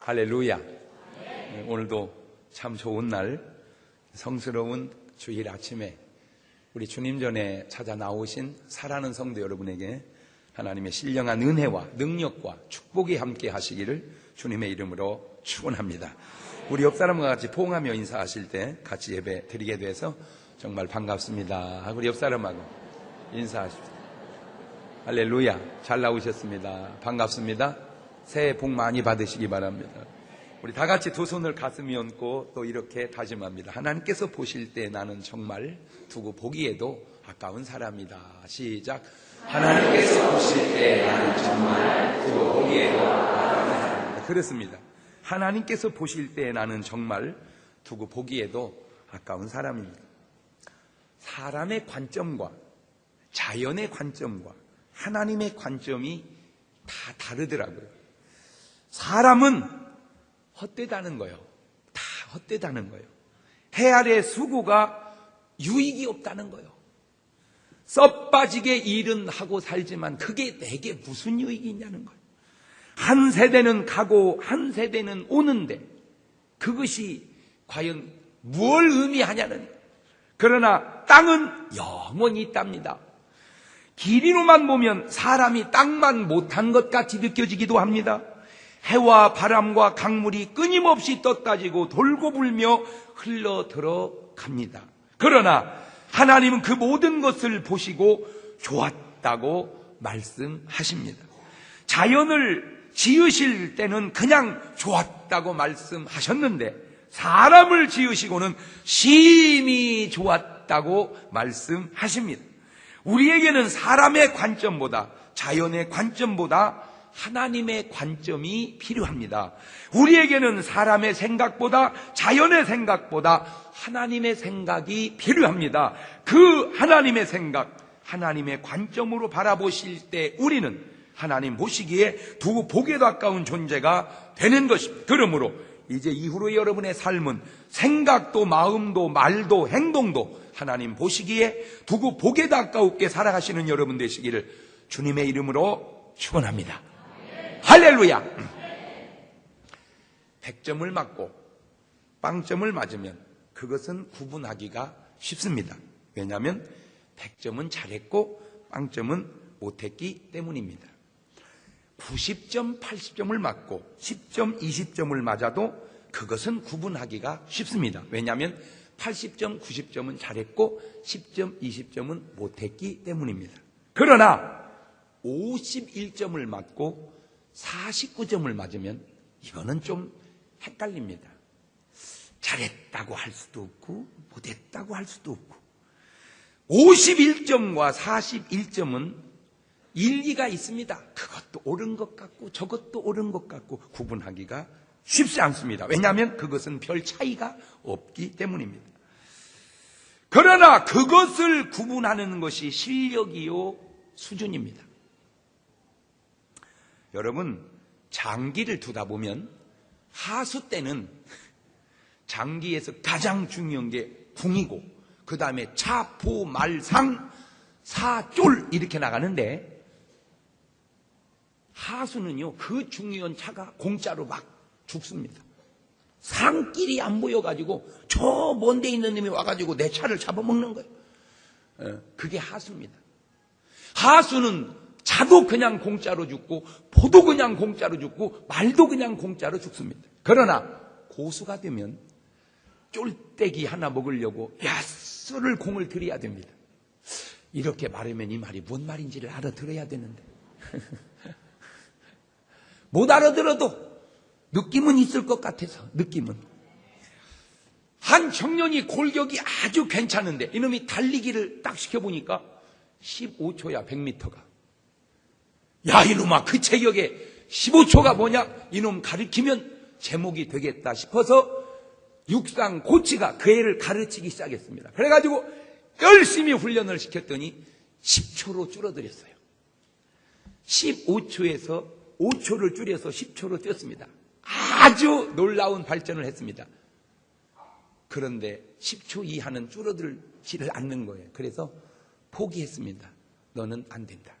할렐루야. 오늘도 참 좋은 날, 성스러운 주일 아침에 우리 주님 전에 찾아 나오신 사랑하는 성도 여러분에게 하나님의 신령한 은혜와 능력과 축복이 함께 하시기를 주님의 이름으로 축원합니다. 우리 옆 사람과 같이 포옹하며 인사하실 때 같이 예배 드리게 돼서 정말 반갑습니다. 우리 옆 사람하고 인사하십시오. 할렐루야. 잘 나오셨습니다. 반갑습니다. 새해 복 많이 받으시기 바랍니다. 우리 다 같이 두 손을 가슴에 얹고 또 이렇게 다짐합니다. 하나님께서 보실 때 나는 정말 두고 보기에도 아까운 사람이다. 시작. 하나님께서 보실 때 나는 정말 두고 보기에도 아까운 사람이다. 그렇습니다. 하나님께서 보실 때 나는 정말 두고 보기에도 아까운 사람입니다. 사람의 관점과 자연의 관점과 하나님의 관점이 다 다르더라고요. 사람은 헛되다는 거예요. 다 헛되다는 거예요. 해 아래 수고가 유익이 없다는 거예요. 썩 빠지게 일은 하고 살지만 그게 내게 무슨 유익이 있냐는 거예요. 한 세대는 가고 한 세대는 오는데 그것이 과연 무엇을 의미하냐는 거예요. 그러나 땅은 영원히 있답니다. 길이로만 보면 사람이 땅만 못한 것 같이 느껴지기도 합니다. 해와 바람과 강물이 끊임없이 떠따지고 돌고 불며 흘러 들어갑니다. 그러나 하나님은 그 모든 것을 보시고 좋았다고 말씀하십니다. 자연을 지으실 때는 그냥 좋았다고 말씀하셨는데 사람을 지으시고는 심히 좋았다고 말씀하십니다. 우리에게는 사람의 관점보다 자연의 관점보다 하나님의 관점이 필요합니다. 우리에게는 사람의 생각보다 자연의 생각보다 하나님의 생각이 필요합니다. 그 하나님의 생각, 하나님의 관점으로 바라보실 때 우리는 하나님 보시기에 두고 보기에도 아까운 존재가 되는 것입니다. 그러므로 이제 이후로 여러분의 삶은 생각도 마음도 말도 행동도 하나님 보시기에 두고 보기에도 아까웠게 살아가시는 여러분 되시기를 주님의 이름으로 축원합니다. 할렐루야. 100점을 맞고 빵점을 맞으면 그것은 구분하기가 쉽습니다. 왜냐하면 100점은 잘했고 빵점은 못했기 때문입니다. 90점, 80점을 맞고 10점, 20점을 맞아도 그것은 구분하기가 쉽습니다. 왜냐하면 80점, 90점은 잘했고 10점, 20점은 못했기 때문입니다. 그러나 51점을 맞고 49점을 맞으면 이거는 좀 헷갈립니다. 잘했다고 할 수도 없고 못했다고 할 수도 없고 51점과 41점은 일리가 있습니다. 그것도 옳은 것 같고 저것도 옳은 것 같고 구분하기가 쉽지 않습니다. 왜냐하면 그것은 별 차이가 없기 때문입니다. 그러나 그것을 구분하는 것이 실력이요 수준입니다. 여러분, 장기를 두다 보면 하수 때는 장기에서 가장 중요한 게 궁이고 그 다음에 차, 보, 말, 상, 사, 쫄 이렇게 나가는데 하수는요 그 중요한 차가 공짜로 막 죽습니다. 상길이 안 보여가지고 저 먼 데 있는 놈이 와가지고 내 차를 잡아먹는 거예요. 그게 하수입니다. 하수는 차도 그냥 공짜로 죽고 포도 그냥 공짜로 죽고 말도 그냥 공짜로 죽습니다. 그러나 고수가 되면 쫄대기 하나 먹으려고 야수를 공을 들여야 됩니다. 이렇게 말하면 이 말이 뭔 말인지를 알아들어야 되는데 못 알아들어도 느낌은 있을 것 같아서 느낌은. 한 청년이 골격이 아주 괜찮은데 이놈이 달리기를 딱 시켜보니까 15초야 100m가. 야 이놈아 그 체격에 15초가 뭐냐 이놈 가르치면 제목이 되겠다 싶어서 육상 코치가 그 애를 가르치기 시작했습니다. 그래가지고 열심히 훈련을 시켰더니 10초로 줄어들었어요. 15초에서 5초를 줄여서 10초로 뛰었습니다. 아주 놀라운 발전을 했습니다. 그런데 10초 이하는 줄어들지를 않는 거예요. 그래서 포기했습니다. 너는 안 된다.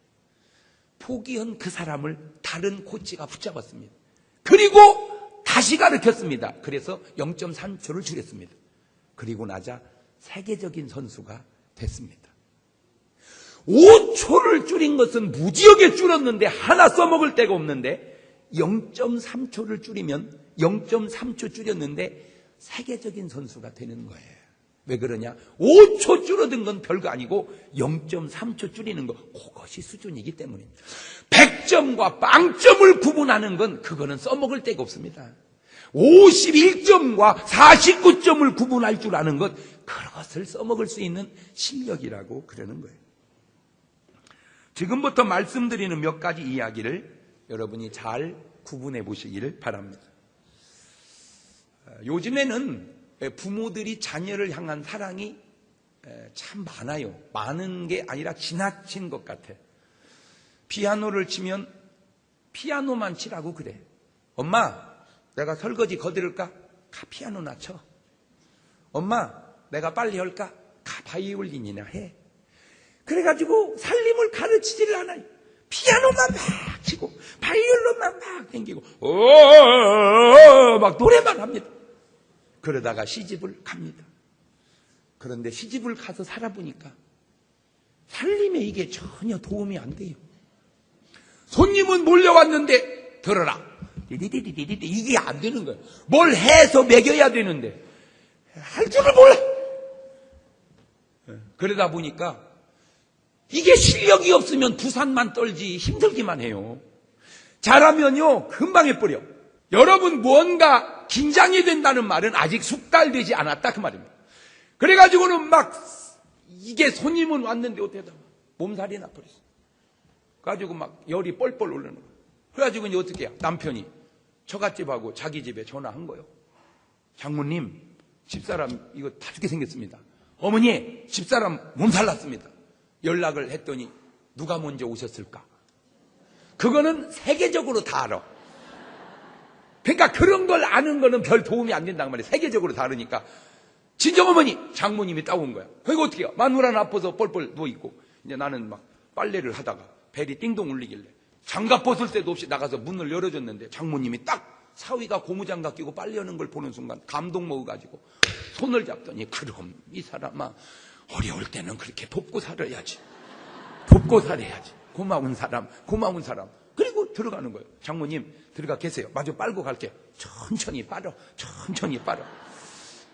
포기한 그 사람을 다른 코치가 붙잡았습니다. 그리고 다시 가르쳤습니다. 그래서 0.3초를 줄였습니다. 그리고 나자 세계적인 선수가 됐습니다. 5초를 줄인 것은 무지하게 줄었는데 하나 써먹을 데가 없는데 0.3초를 줄이면 0.3초 줄였는데 세계적인 선수가 되는 거예요. 왜 그러냐? 5초 줄어든 건 별거 아니고 0.3초 줄이는 거, 그것이 수준이기 때문입니다. 100점과 빵점을 구분하는 건 그거는 써먹을 데가 없습니다. 51점과 49점을 구분할 줄 아는 것, 그것을 써먹을 수 있는 실력이라고 그러는 거예요. 지금부터 말씀드리는 몇 가지 이야기를 여러분이 잘 구분해 보시기를 바랍니다. 요즘에는 부모들이 자녀를 향한 사랑이 참 많아요. 많은 게 아니라 지나친 것 같아. 피아노를 치면 피아노만 치라고 그래. 엄마, 내가 설거지 거들을까? 가 피아노나 쳐. 엄마, 내가 빨리 할까? 가 바이올린이나 해. 그래가지고 살림을 가르치지를 않아요. 피아노만 막 치고 바이올린만 막 땡기고 막 노래만 합니다. 그러다가 시집을 갑니다. 그런데 시집을 가서 살아보니까 살림에 이게 전혀 도움이 안 돼요. 손님은 몰려왔는데 들어라. 이게 안 되는 거예요. 뭘 해서 먹여야 되는데 할 줄을 몰라. 그러다 보니까 이게 실력이 없으면 부산만 떨지 힘들기만 해요. 잘하면요 금방 해버려. 여러분 뭔가 긴장이 된다는 말은 아직 숙달되지 않았다 그 말입니다. 그래가지고는 막 이게 손님은 왔는데 어떻게 몸살이 나버렸어. 그래가지고 막 열이 뻘뻘 오르는 거예요. 그래가지고 이제 어떻게 해요? 남편이 처갓집하고 자기 집에 전화한 거예요. 장모님, 집사람 이거 다 죽게 생겼습니다. 어머니, 집사람 몸살 났습니다. 연락을 했더니 누가 먼저 오셨을까? 그거는 세계적으로 다 알아. 그러니까 그런 걸 아는 거는 별 도움이 안 된단 말이에요. 세계적으로 다 알으니까. 친정어머니, 장모님이 따온 거야. 그거 어떻게 해요? 마누라 나빠서 뻘뻘 누워있고 이제 나는 막 빨래를 하다가 벨이 띵동 울리길래 장갑 벗을 때도 없이 나가서 문을 열어줬는데 장모님이 딱 사위가 고무장갑 끼고 빨래하는 걸 보는 순간 감동 먹어가지고 손을 잡더니 그럼 이 사람아 어려울 때는 그렇게 돕고 살아야지. 돕고 살아야지. 고마운 사람, 고마운 사람. 그리고 들어가는 거예요. 장모님 들어가 계세요. 마저 빨고 갈게요. 천천히 빨어. 천천히 빨어.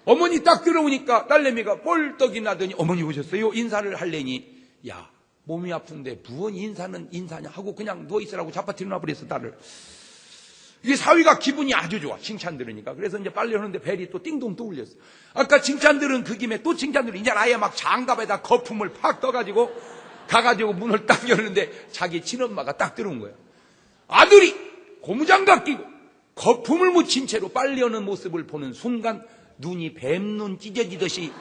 어머니 딱 들어오니까 딸내미가 뻘떡이 나더니 어머니 오셨어요? 인사를 하려니 야 몸이 아픈데 무언 인사는 인사냐 하고 그냥 누워있으라고 잡아뜨려 놔버렸어 딸을. 이게 사위가 기분이 아주 좋아. 칭찬 들으니까. 그래서 이제 빨래 하는데 벨이 또 띵동 또 울렸어. 아까 칭찬 들은 그 김에 또 칭찬 들은 이제 아예 막 장갑에다 거품을 팍 떠가지고 가가지고 문을 딱 열는데 자기 친엄마가 딱 들어온 거야. 아들이 고무장갑 끼고 거품을 묻힌 채로 빨래하는 모습을 보는 순간 눈이 뱀눈 찢어지듯이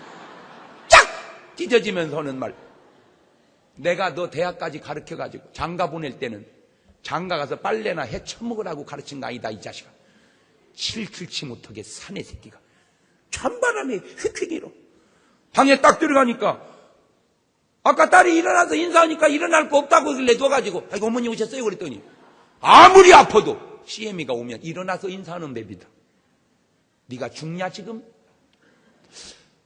쫙 찢어지면서 하는 말. 내가 너 대학까지 가르쳐가지고 장가 보낼 때는 장가 가서 빨래나 해 처먹으라고 가르친 거 아니다 이 자식아. 실킬치 못하게 사내 새끼가. 찬바람에 휙휙이로 방에 딱 들어가니까 아까 딸이 일어나서 인사하니까 일어날 거 없다고 그길래 둬가지고 아이고 어머니 오셨어요 그랬더니 아무리 아파도 CM이가 오면 일어나서 인사하는 맵이다. 네가 죽냐 지금?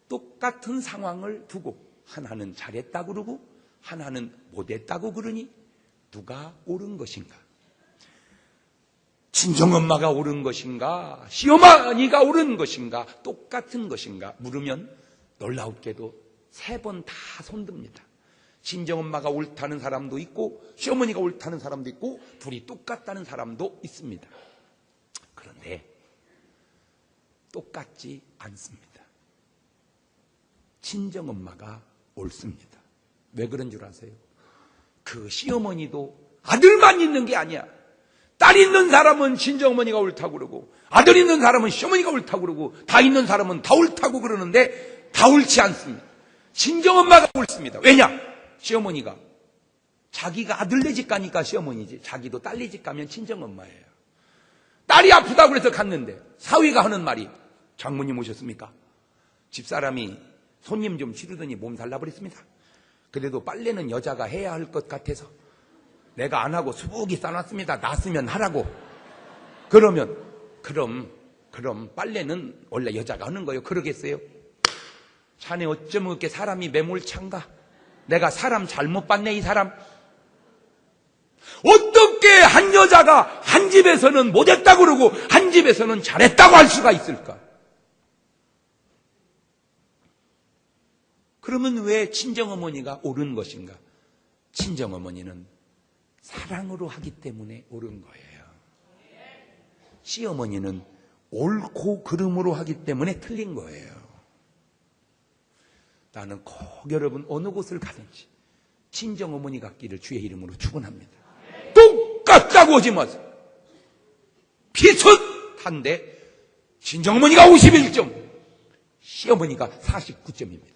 똑같은 상황을 두고 하나는 잘했다 그러고 하나는 못했다고 그러니 누가 옳은 것인가? 친정엄마가 옳은 것인가? 시어머니가 옳은 것인가? 똑같은 것인가? 물으면 놀라웠게도 3번 다 손듭니다. 친정엄마가 옳다는 사람도 있고 시어머니가 옳다는 사람도 있고 둘이 똑같다는 사람도 있습니다. 그런데 똑같지 않습니다. 친정엄마가 옳습니다. 왜 그런 줄 아세요? 그 시어머니도 아들만 있는 게 아니야. 딸 있는 사람은 친정어머니가 옳다고 그러고 아들 있는 사람은 시어머니가 옳다고 그러고 다 있는 사람은 다 옳다고 그러는데 다 옳지 않습니다. 친정엄마가 옳습니다. 왜냐? 시어머니가 자기가 아들네 집 가니까 시어머니지 자기도 딸네 집 가면 친정엄마예요. 딸이 아프다고 그래서 갔는데 사위가 하는 말이 장모님 오셨습니까? 집사람이 손님 좀 치르더니 몸살 나버렸습니다. 그래도 빨래는 여자가 해야 할 것 같아서 내가 안 하고 수북이 싸놨습니다. 놨으면 하라고. 그러면 그럼 그럼 빨래는 원래 여자가 하는 거예요. 그러겠어요? 자네 어쩜 그렇게 사람이 매몰찬가? 내가 사람 잘못 봤네, 이 사람. 어떻게 한 여자가 한 집에서는 못했다고 그러고 한 집에서는 잘했다고 할 수가 있을까? 그러면 왜 친정어머니가 옳은 것인가? 친정어머니는 사랑으로 하기 때문에 옳은 거예요. 시어머니는 옳고 그름으로 하기 때문에 틀린 거예요. 나는 꼭 여러분 어느 곳을 가든지 친정어머니 같기를 주의 이름으로 축원합니다. 똑같다고 하지 마세요. 비슷한데 친정어머니가 51점, 시어머니가 49점입니다.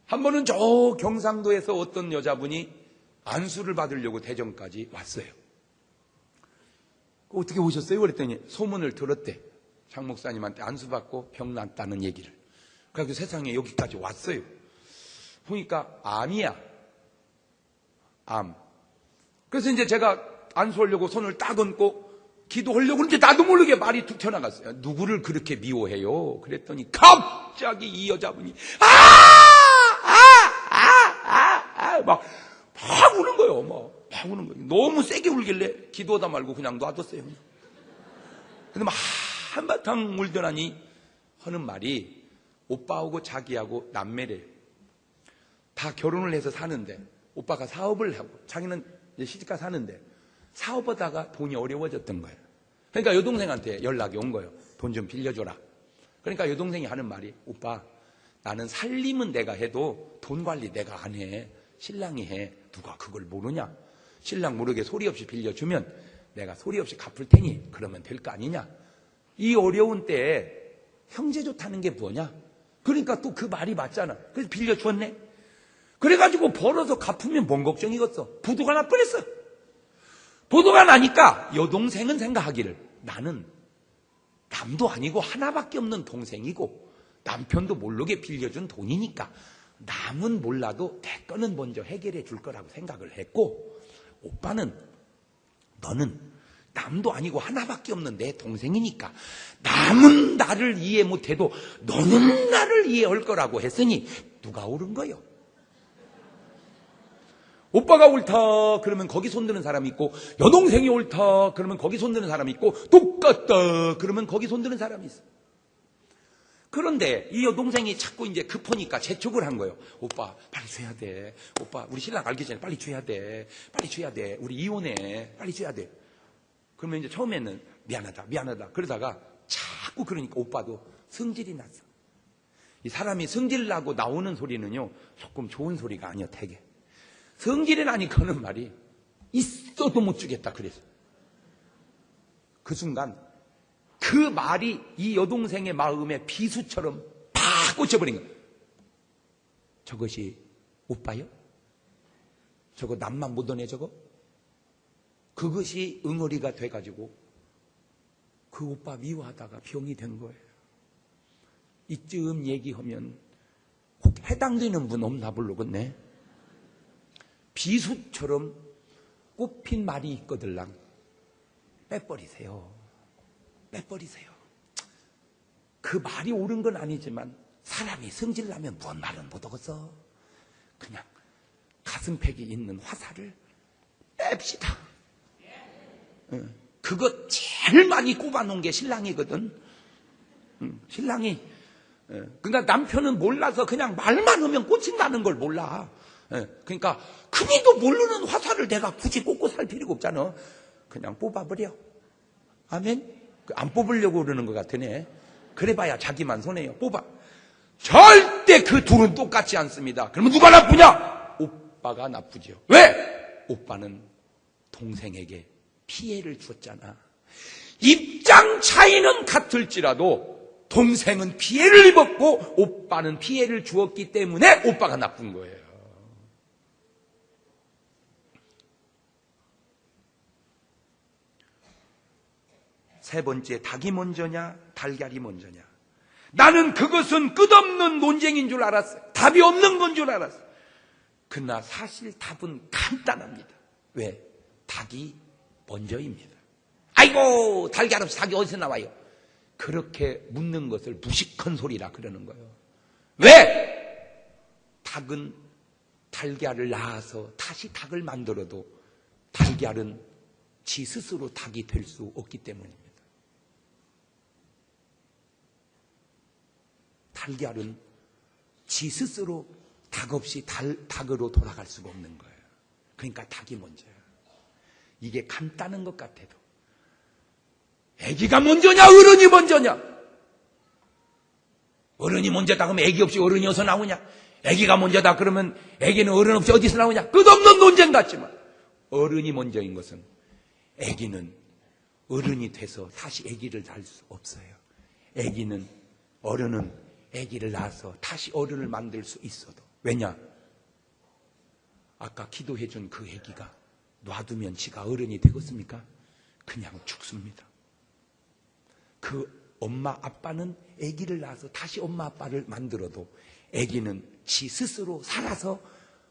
한 번은 저 경상도에서 어떤 여자분이 안수를 받으려고 대전까지 왔어요. 어떻게 오셨어요? 그랬더니 소문을 들었대. 장 목사님한테 안수받고 병 났다는 얘기를. 그래서 세상에 여기까지 왔어요. 보니까 암이야. 암. 그래서 이제 제가 안수하려고 손을 딱 얹고 기도하려고 그러는데 나도 모르게 말이 툭 튀어나갔어요. 누구를 그렇게 미워해요? 그랬더니 갑자기 이 여자분이 막 우는 거예요. 막 우는 거예요. 너무 세게 울길래 기도하다 말고 그냥 놔뒀어요. 근데 막 한바탕 울더라니 하는 말이 오빠하고 자기하고 남매래요. 다 결혼을 해서 사는데 오빠가 사업을 하고 자기는 이제 시집가 사는데 사업하다가 돈이 어려워졌던 거예요. 그러니까 여동생한테 연락이 온 거예요. 돈 좀 빌려줘라. 그러니까 여동생이 하는 말이 오빠 나는 살림은 내가 해도 돈 관리 내가 안 해. 신랑이 해. 누가 그걸 모르냐? 신랑 모르게 소리 없이 빌려주면 내가 소리 없이 갚을 테니 그러면 될 거 아니냐? 이 어려운 때에 형제 좋다는 게 뭐냐? 그러니까 또 그 말이 맞잖아. 그래서 빌려주었네. 그래가지고 벌어서 갚으면 뭔 걱정이겠어? 부도가 날 뻔했어. 부도가 나니까 여동생은 생각하기를 나는 남도 아니고 하나밖에 없는 동생이고 남편도 모르게 빌려준 돈이니까 남은 몰라도 내 거는 먼저 해결해 줄 거라고 생각을 했고 오빠는 너는 남도 아니고 하나밖에 없는 내 동생이니까 남은 나를 이해 못해도 너는 나를 이해할 거라고 했으니 누가 옳은 거요? 오빠가 옳다 그러면 거기 손드는 사람이 있고 여동생이 옳다 그러면 거기 손드는 사람이 있고 똑같다 그러면 거기 손드는 사람이 있어. 그런데 이 여동생이 자꾸 이제 급하니까 재촉을 한 거예요. 오빠 빨리 줘야 돼. 오빠 우리 신랑 알기 전에 빨리 줘야 돼. 빨리 줘야 돼. 우리 이혼해. 빨리 줘야 돼. 그러면 이제 처음에는 미안하다. 그러다가 자꾸 그러니까 오빠도 성질이 났어. 이 사람이 성질 나고 나오는 소리는요 조금 좋은 소리가 아니야. 되게 성질이 나니까 하는 말이 있어도 못 주겠다 그래서 그 순간 그 말이 이 여동생의 마음에 비수처럼 팍 꽂혀버린 거예요. 저것이 오빠요? 저거 남만 묻어내 저거? 그것이 응어리가 돼가지고 그 오빠 미워하다가 병이 된 거예요. 이쯤 얘기하면 혹 해당되는 분 없나 모르겠네. 비수처럼 꼽힌 말이 있거들랑 빼버리세요. 그 말이 옳은 건 아니지만 사람이 성질나면 뭔 말은 못하겠어. 그냥 가슴팩이 있는 화살을 뺍시다. 그거 제일 많이 꼽아놓은 게 신랑이거든. 신랑이. 그러니까 남편은 몰라서 그냥 말만 하면 꽂힌다는 걸 몰라. 그러니까 흔히도 모르는 화살을 내가 굳이 꽂고 살 필요가 없잖아. 그냥 뽑아버려. 아멘? 안 뽑으려고 그러는 것 같으네. 그래봐야 자기만 손해요. 뽑아. 절대 그 둘은 똑같지 않습니다. 그러면 누가 나쁘냐? 오빠가 나쁘죠. 왜? 오빠는 동생에게 피해를 줬잖아. 입장 차이는 같을지라도 동생은 피해를 입었고 오빠는 피해를 주었기 때문에 오빠가 나쁜 거예요. 세 번째, 닭이 먼저냐 달걀이 먼저냐. 나는 그것은 끝없는 논쟁인 줄 알았어요. 답이 없는 건 줄 알았어요. 그러나 사실 답은 간단합니다. 왜? 닭이 먼저입니다. 아이고 달걀 없이 닭이 어디서 나와요? 그렇게 묻는 것을 무식한 소리라 그러는 거예요. 왜? 닭은 달걀을 낳아서 다시 닭을 만들어도 달걀은 지 스스로 닭이 될 수 없기 때문입니다. 달걀은 지 스스로 닭 없이 닭으로 돌아갈 수가 없는 거예요. 그러니까 닭이 먼저예요. 이게 간단한 것 같아도 아기가 먼저냐 어른이 먼저냐? 어른이 먼저다 그러면 아기 없이 어른이 어디서 나오냐? 아기가 먼저다 그러면 아기는 어른 없이 어디서 나오냐? 끝없는 논쟁 같지만 어른이 먼저인 것은 아기는 어른이 돼서 다시 아기를 낳을 수 없어요. 어른은 아기를 낳아서 다시 어른을 만들 수 있어도. 왜냐? 아까 기도해 준 그 아기가 놔두면 지가 어른이 되겠습니까? 그냥 죽습니다. 그 엄마 아빠는 아기를 낳아서 다시 엄마 아빠를 만들어도 아기는 지 스스로 살아서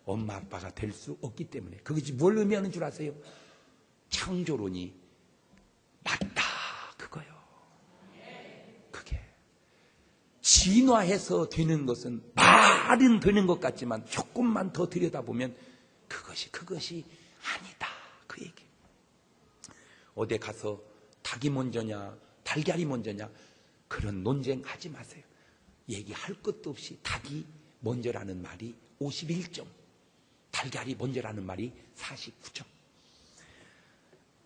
엄마 아빠가 될 수 없기 때문에. 그것이 뭘 의미하는 줄 아세요? 창조론이 맞다 그거요. 그게 진화해서 되는 것은 말은 되는 것 같지만 조금만 더 들여다보면 그것이 아니다 그 얘기. 어디 가서 닭이 먼저냐 달걀이 먼저냐 그런 논쟁하지 마세요. 얘기할 것도 없이 닭이 먼저라는 말이 51점, 달걀이 먼저라는 말이 49점.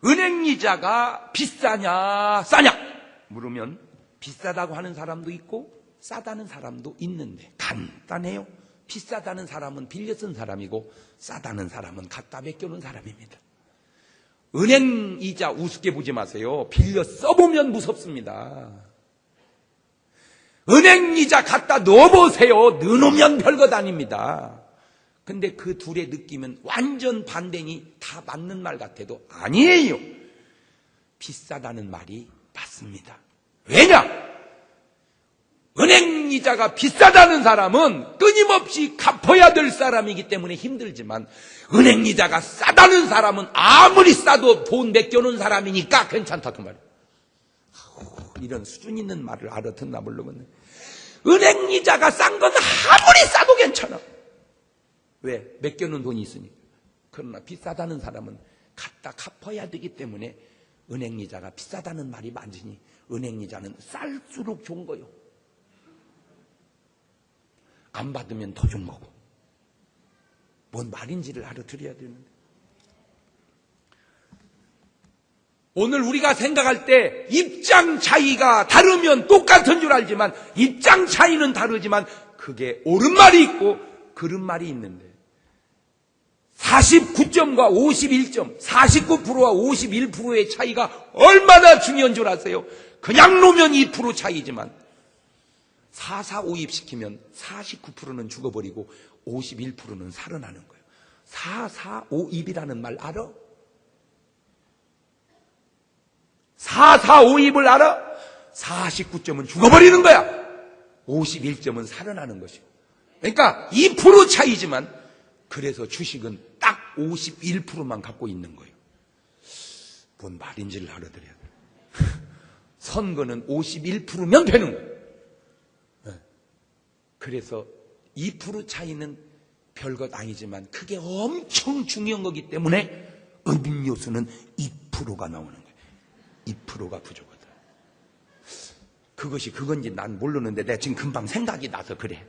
은행이자가 비싸냐 싸냐 물으면 비싸다고 하는 사람도 있고 싸다는 사람도 있는데 간단해요. 비싸다는 사람은 빌려 쓴 사람이고 싸다는 사람은 갖다 맡겨놓은 사람입니다. 은행이자 우습게 보지 마세요. 빌려 써보면 무섭습니다. 은행이자 갖다 넣어보세요. 넣어놓으면 별것 아닙니다. 근데 그 둘의 느낌은 완전 반대니 다 맞는 말 같아도 아니에요. 비싸다는 말이 맞습니다. 왜냐? 은행이자가 비싸다는 사람은 끊임없이 갚아야 될 사람이기 때문에 힘들지만 은행이자가 싸다는 사람은 아무리 싸도 돈 맡겨놓은 사람이니까 괜찮다 그 말이에요. 이런 수준 있는 말을 알아듣나 모르겠네. 은행이자가 싼 건 아무리 싸도 괜찮아. 왜? 맡겨놓은 돈이 있으니까. 그러나 비싸다는 사람은 갖다 갚아야 되기 때문에 은행이자가 비싸다는 말이 맞으니 은행이자는 쌀수록 좋은 거요. 안 받으면 더 준 거고. 뭔 말인지를 알아들어야 되는데. 오늘 우리가 생각할 때 입장 차이가 다르면 똑같은 줄 알지만 입장 차이는 다르지만 그게 옳은 말이 있고 그른 말이 있는데 49점과 51점, 49%와 51%의 차이가 얼마나 중요한 줄 아세요? 그냥 놓으면 2% 차이지만 4,4,5입 시키면 49%는 죽어버리고 51%는 살아나는 거예요. 4,4,5입이라는 말 알아? 4,4,5입을 알아? 49점은 죽어버리는 거야. 51점은 살아나는 것이고. 그러니까 2% 차이지만 그래서 주식은 딱 51%만 갖고 있는 거예요. 뭔 말인지를 알아들어야 돼. 선거는 51%면 되는 거예요. 그래서 2% 차이는 별것 아니지만 그게 엄청 중요한 거기 때문에 음료수는 2%가 나오는 거예요. 2%가 부족하다. 그것이 그건지 난 모르는데 내가 지금 금방 생각이 나서 그래.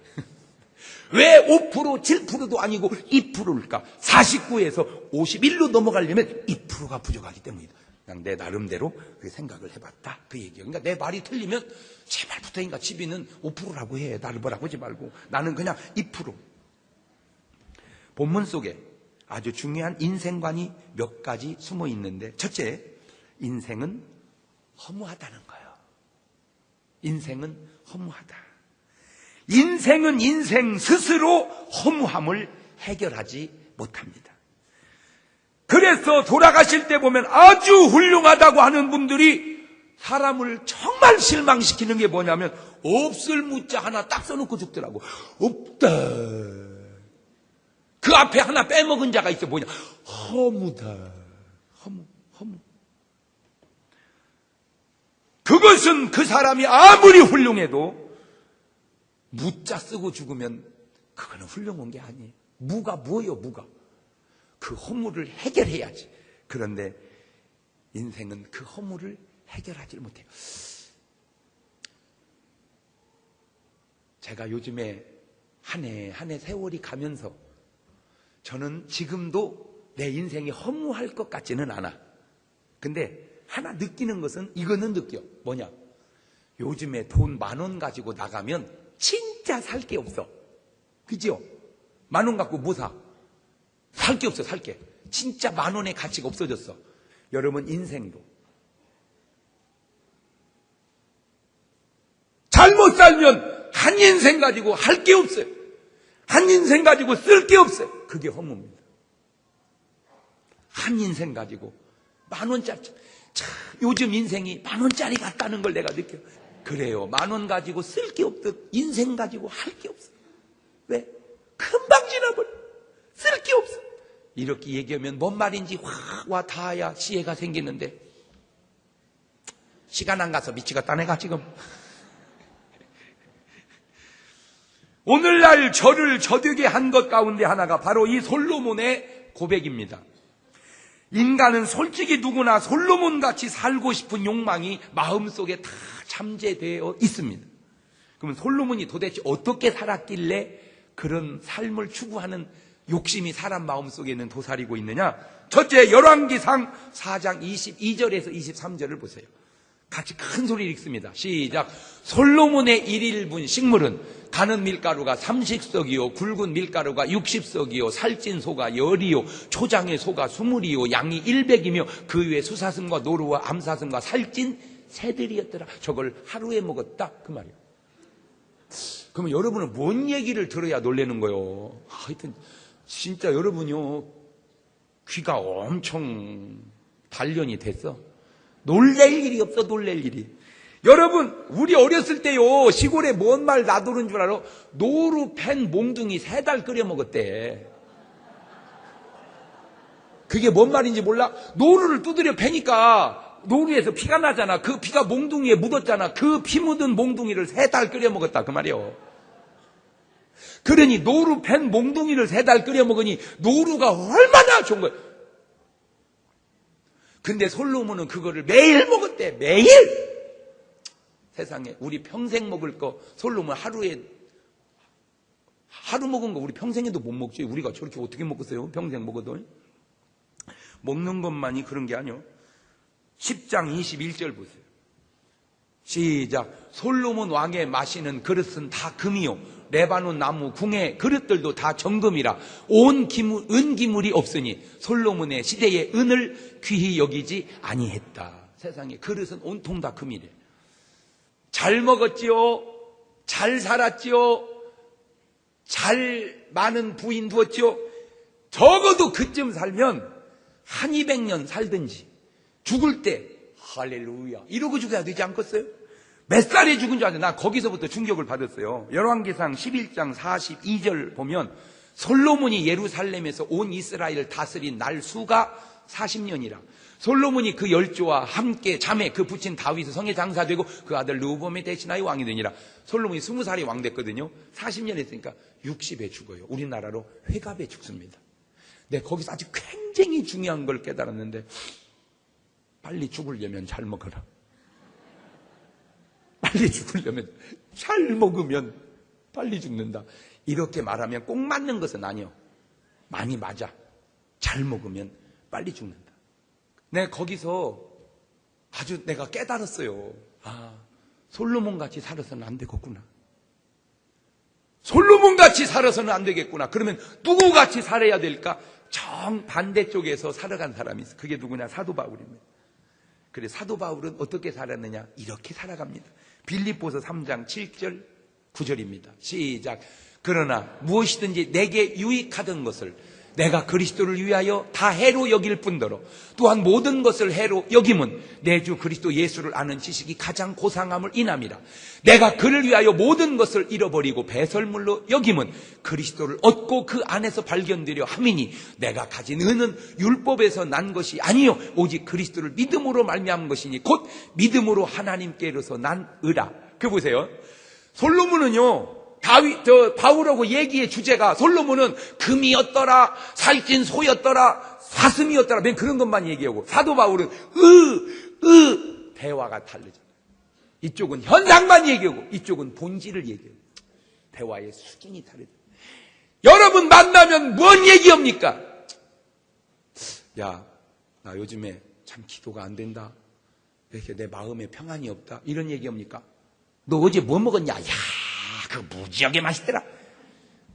왜 5%, 7%도 아니고 2%일까? 49에서 51로 넘어가려면 2%가 부족하기 때문이다. 그냥 내 나름대로 그 생각을 해봤다. 그 얘기예요. 그러니까 내 말이 틀리면 제발부터인가 집이는 5%라고 해. 나를 뭐라고 하지 말고. 나는 그냥 2%. 본문 속에 아주 중요한 인생관이 몇 가지 숨어 있는데 첫째, 인생은 허무하다는 거예요. 인생은 허무하다. 인생은 인생 스스로 허무함을 해결하지 못합니다. 그래서 돌아가실 때 보면 아주 훌륭하다고 하는 분들이 사람을 정말 실망시키는 게 뭐냐면 없을 무자 하나 딱 써놓고 죽더라고. 없다. 그 앞에 하나 빼먹은 자가 있어. 뭐냐? 허무다. 허무. 그것은 그 사람이 아무리 훌륭해도 무자 쓰고 죽으면 그거는 훌륭한 게 아니에요. 무가 뭐예요, 무가? 그 허물을 해결해야지. 그런데 인생은 그 허물을 해결하지 못해요. 제가 요즘에 한 해 한 해 세월이 가면서 저는 지금도 내 인생이 허무할 것 같지는 않아. 근데 하나 느끼는 것은 이거는 느껴. 뭐냐? 요즘에 돈 10,000원 가지고 나가면 진짜 살 게 없어. 그죠? 10,000원 갖고 뭐 사? 살 게 없어, 살 게. 진짜 10,000원의 가치가 없어졌어. 여러분 인생도 잘못 살면 한 인생 가지고 할 게 없어요. 한 인생 가지고 쓸 게 없어요. 그게 허무입니다. 한 인생 가지고 10,000원짜리. 요즘 인생이 10,000원짜리 같다는 걸 내가 느껴. 그래요. 10,000원 가지고 쓸 게 없듯 인생 가지고 할 게 없어. 왜? 금방 지나버려. 쓸 게 없어. 이렇게 얘기하면 뭔 말인지 확 와 닿아야 지혜가 생기는데 시간 안 가서 미치겠다 내가 지금. 오늘날 저를 저되게 한 것 가운데 하나가 바로 이 솔로몬의 고백입니다. 인간은 솔직히 누구나 솔로몬같이 살고 싶은 욕망이 마음속에 다 잠재되어 있습니다. 그러면 솔로몬이 도대체 어떻게 살았길래 그런 삶을 추구하는 욕심이 사람 마음속에는 도사리고 있느냐? 첫째, 열왕기상 4장 22절에서 23절을 보세요. 같이 큰 소리를 읽습니다. 시작. 솔로몬의 1인분 식물은 가는 밀가루가 30석이요 굵은 밀가루가 60석이요 살찐 소가 10이요 초장의 소가 20이요 양이 100이며 그 위에 수사슴과 노루와 암사슴과 살찐 새들이었더라. 저걸 하루에 먹었다 그 말이에요. 그러면 여러분은 뭔 얘기를 들어야 놀라는 거예요? 하여튼 진짜 여러분요 귀가 엄청 단련이 됐어. 놀랄 일이 없어. 놀랄 일이. 여러분 우리 어렸을 때요 시골에 뭔 말 나도는 줄 알아? 노루 팬 몽둥이 3달 끓여 먹었대. 그게 뭔 말인지 몰라? 노루를 두드려 패니까 노루에서 피가 나잖아. 그 피가 몽둥이에 묻었잖아. 그 피 묻은 몽둥이를 3달 끓여 먹었다 그 말이요. 그러니 노루 팬 몽둥이를 3달 끓여 먹으니 노루가 얼마나 좋은 거야. 근데 솔로몬은 그거를 매일 먹었대. 매일. 세상에 우리 평생 먹을 거 솔로몬 하루 먹은 거 우리 평생에도 못 먹지. 우리가 저렇게 어떻게 먹겠어요? 평생 먹어도. 먹는 것만이 그런 게 아니요. 10장 21절 보세요. 시작. 솔로몬 왕의 마시는 그릇은 다 금이요 레바논 나무 궁의 그릇들도 다 정금이라 온 은기물이 없으니 솔로몬의 시대의 은을 귀히 여기지 아니했다. 세상에 그릇은 온통 다 금이래. 잘 먹었지요. 잘 살았지요. 잘 많은 부인 두었지요. 적어도 그쯤 살면 한 200년 살든지 죽을 때 할렐루야 이러고 죽어야 되지 않겠어요? 몇 살에 죽은 줄 아세요? 나 거기서부터 충격을 받았어요. 열왕기상 11장 42절 보면 솔로몬이 예루살렘에서 온 이스라엘을 다스린 날 수가 40년이라. 솔로몬이 그 열조와 함께 자매 그 부친 다윗의 성에 장사되고 그 아들 르호보암이 대신하여 왕이 되니라. 솔로몬이 20살에 왕 됐거든요. 40년 했으니까 60에 죽어요. 우리나라로 회갑에 죽습니다. 네, 거기서 아주 굉장히 중요한 걸 깨달았는데 빨리 죽으려면 잘 먹어라. 빨리 죽으려면 잘 먹으면 빨리 죽는다. 이렇게 말하면 꼭 맞는 것은 아니요. 많이 맞아. 잘 먹으면 빨리 죽는다. 내가 거기서 아주 내가 깨달았어요. 아, 솔로몬같이 살아서는 안 되겠구나. 솔로몬같이 살아서는 안 되겠구나. 그러면 누구같이 살아야 될까? 정반대쪽에서 살아간 사람이 있어. 그게 누구냐? 사도 바울입니다. 그래 사도 바울은 어떻게 살았느냐? 이렇게 살아갑니다. 빌립보서 3장 7절 9절입니다. 시작. 그러나 무엇이든지 내게 유익하던 것을 내가 그리스도를 위하여 다 해로 여길 뿐더러 또한 모든 것을 해로 여김은 내 주 그리스도 예수를 아는 지식이 가장 고상함을 인함이라. 내가 그를 위하여 모든 것을 잃어버리고 배설물로 여김은 그리스도를 얻고 그 안에서 발견되려 함이니 내가 가진 의는 율법에서 난 것이 아니요 오직 그리스도를 믿음으로 말미암은 것이니 곧 믿음으로 하나님께로서 난 의라. 그 보세요. 솔로몬은요, 바울하고 얘기의 주제가, 솔로몬은 금이었더라, 살찐 소였더라, 사슴이었더라, 맨 그런 것만 얘기하고, 사도 바울은 대화가 다르죠. 이쪽은 현상만 얘기하고 이쪽은 본질을 얘기하고, 대화의 수준이 다르죠. 여러분 만나면 뭔 얘기합니까? 야, 나 요즘에 참 기도가 안 된다, 이렇게 내 마음에 평안이 없다, 이런 얘기합니까? 너 어제 뭐 먹었냐? 야, 그거 무지하게 맛있더라.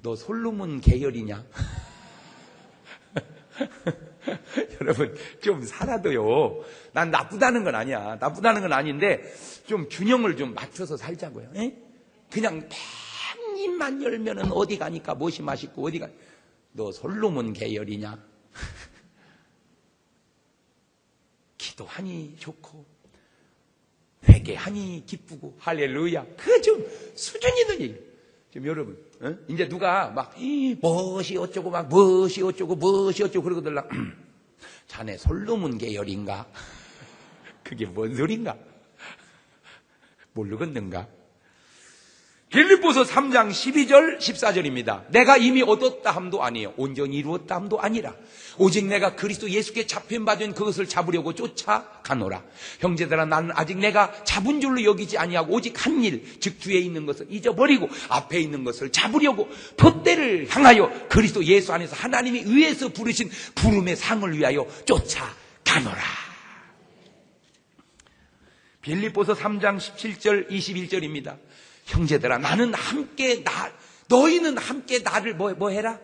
너 솔로몬 계열이냐? 여러분 좀 살아도요, 난 나쁘다는 건 아니야, 나쁘다는 건 아닌데 좀 균형을 좀 맞춰서 살자고요. 에? 그냥 입만 열면은 어디 가니까 무엇이 맛있고 어디 가. 너 솔로몬 계열이냐? 기도하니 좋고 회개하니 기쁘고 할렐루야. 그 좀 수준 있는 얘기. 지금 여러분, 이제 누가 막 무엇이 어쩌고 막 무엇이 어쩌고 그러고들라. 자네 솔로몬 계열인가? 그게 뭔 소린가? 모르겠는가? 빌립보서 3장 12절 14절입니다. 내가 이미 얻었다 함도 아니요 온전히 이루었다 함도 아니라 오직 내가 그리스도 예수께 잡힌 바 된 그것을 잡으려고 쫓아가노라. 형제들아, 나는 아직 내가 잡은 줄로 여기지 아니하고 오직 한 일, 즉 뒤에 있는 것을 잊어버리고 앞에 있는 것을 잡으려고 돛대를 향하여 그리스도 예수 안에서 하나님이 의에서 부르신 부름의 상을 위하여 쫓아가노라. 빌립보서 3장 17절 21절입니다. 형제들아, 나는 함께 너희는 함께 나를 뭐 해라?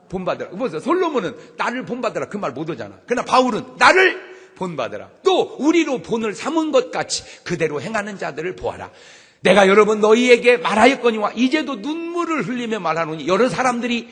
본받으라. 보세요. 솔로몬은 나를 본받으라 그 말 못 하잖아. 그러나 바울은 나를 본받으라. 또 우리로 본을 삼은 것 같이 그대로 행하는 자들을 보아라. 내가 여러분 너희에게 말하였거니와 이제도 눈물을 흘리며 말하노니 여러 사람들이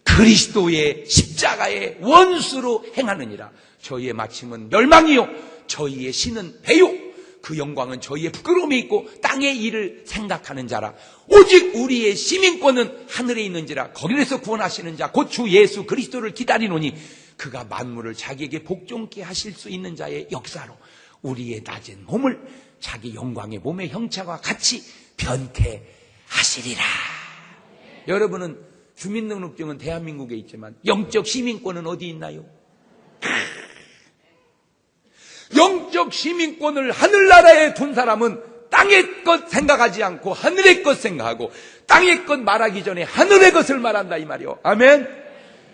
그리스도의 십자가의 원수로 행하느니라. 저희의 마침은 멸망이요 저희의 신은 배요 그 영광은 저희의 부끄러움이 있고 땅의 일을 생각하는 자라. 오직 우리의 시민권은 하늘에 있는지라. 거기에서 구원하시는 자 곧 주 예수 그리스도를 기다리노니 그가 만물을 자기에게 복종케 하실 수 있는 자의 역사로 우리의 낮은 몸을 자기 영광의 몸의 형체와 같이 변케 하시리라. 여러분은 주민등록증은 대한민국에 있지만 영적 시민권은 어디 있나요? 영적 시민권을 하늘나라에 둔 사람은 땅의 것 생각하지 않고 하늘의 것 생각하고 땅의 것 말하기 전에 하늘의 것을 말한다 이 말이요. 아멘.